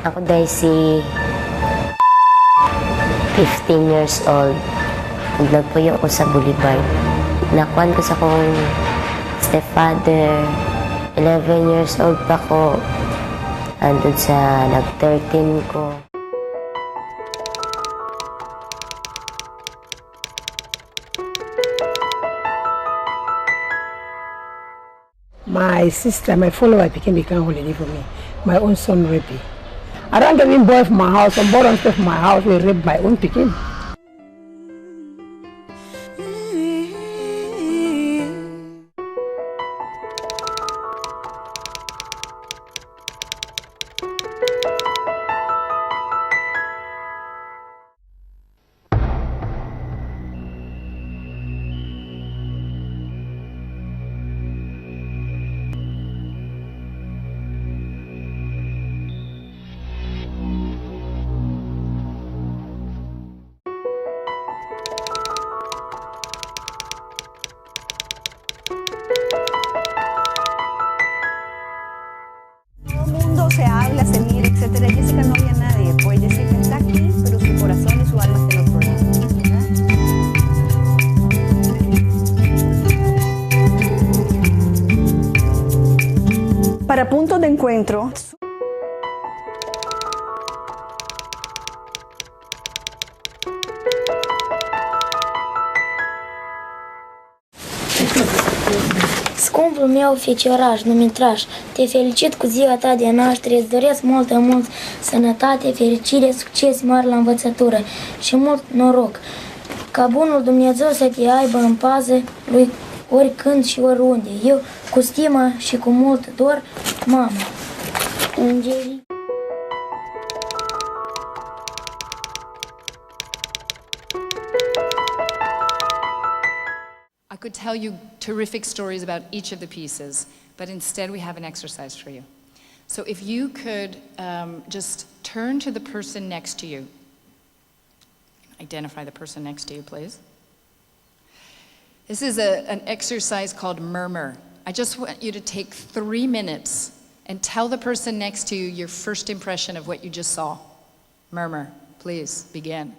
Ako dahil si 15 years old. Nagpuyo ko sa Boulevard. Nakuhan ko sa kong stepfather. 11 years old pa ko. Andun sa nag-13 ko. My sister, my follower became holiday for me. My own son raped me. I don't get in boy from my house, and boy and stuff from my house, we rape my own picking. Se habla, se mira, etcétera. Jessica no había nadie. Pues Jessica está aquí, pero su corazón y su alma está en otro lado. Para puntos de encuentro. Scumpul meu fecioraș, numitraș, te felicit cu ziua ta de naștere, îți doresc multă sănătate, fericire, succes mare la învățătură și mult noroc. Ca bunul Dumnezeu să te aibă în pază lui oricând și oriunde. Eu, cu stimă și cu mult dor, mama. Îngerii. I could tell you terrific stories about each of the pieces, but instead we have an exercise for you. So if you could just turn to the person next to you. Identify the person next to you, please. This is an exercise called Murmur. I just want you to take 3 minutes and tell the person next to you your first impression of what you just saw. Murmur, please, begin.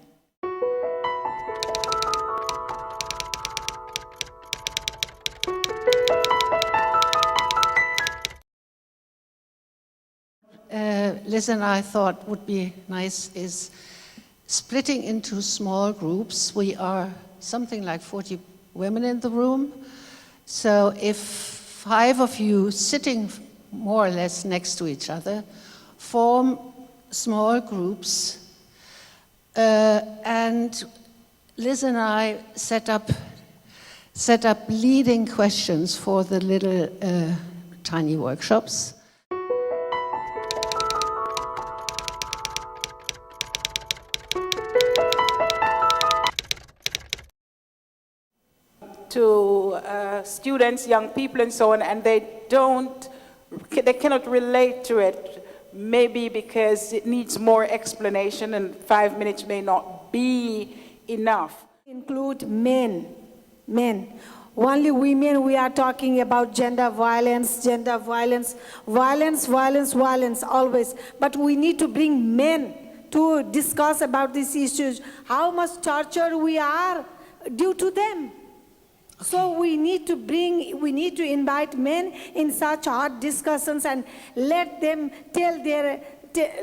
Liz and I thought would be nice is splitting into small groups. We are something like 40 women in the room. So if 5 of you sitting more or less next to each other form small groups, and Liz and I set up leading questions for the little tiny workshops. To students, young people and so on, and they cannot relate to it, maybe because it needs more explanation and 5 minutes may not be enough. Include men. Only women, we are talking about gender violence, always. But we need to bring men to discuss about these issues, how much torture we are due to them. So we need to invite men in such hard discussions and let them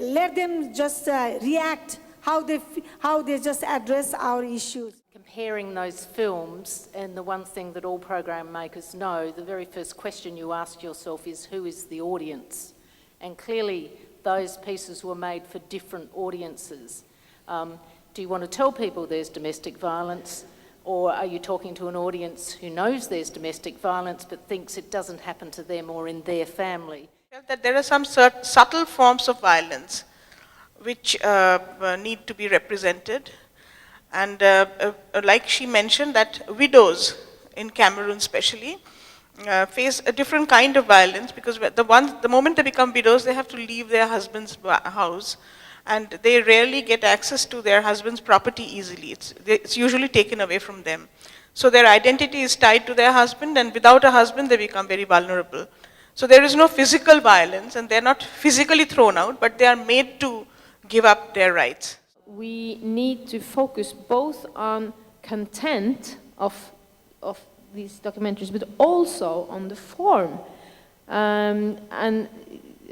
let them just react how they just address our issues. Comparing those films, and the one thing that all program makers know, the very first question you ask yourself is, who is the audience? And clearly those pieces were made for different audiences. Do you want to tell people there's domestic violence? Or are you talking to an audience who knows there's domestic violence but thinks it doesn't happen to them or in their family? That there are some subtle forms of violence which need to be represented. And like she mentioned, that widows in Cameroon especially face a different kind of violence, because the moment they become widows, they have to leave their husband's house. And they rarely get access to their husband's property easily. It's usually taken away from them. So their identity is tied to their husband, and without a husband, they become very vulnerable. So there is no physical violence, and they're not physically thrown out, but they are made to give up their rights. We need to focus both on content of these documentaries, but also on the form. And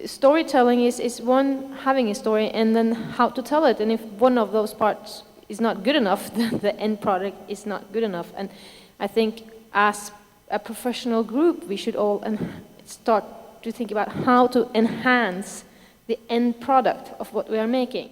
storytelling is one, having a story, and then how to tell it. And if one of those parts is not good enough, then the end product is not good enough. And I think as a professional group, we should all start to think about how to enhance the end product of what we are making.